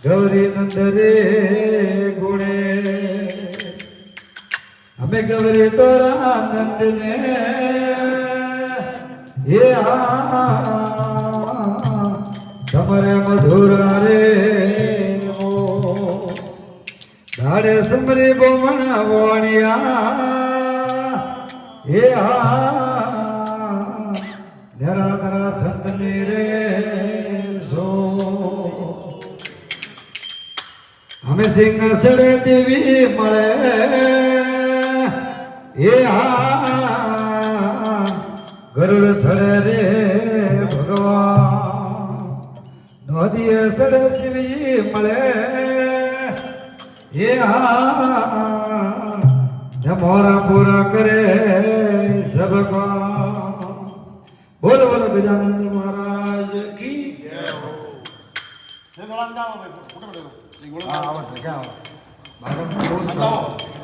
ગૌરી નંદરે ગુણે અમે ગૌરી તોરા નંદને એ સમરે મધુર રે ધાડે સમરી બોમણ વણિયા એ ધરા ધરા સંતની રે સો અમે સિંહ સડે દેવી મળે એ ગરુડ સડે રે ભગવાન નદીએ સડે શિવી મળે એ મોરા પૂરા કરે સભગવાન બોલો બોલો ગજાનંદ મહારાજ કી જય હો જય ગોળામ જાઓ ભાઈ ફોટો પડ્યો આવડે ક્યાં આવે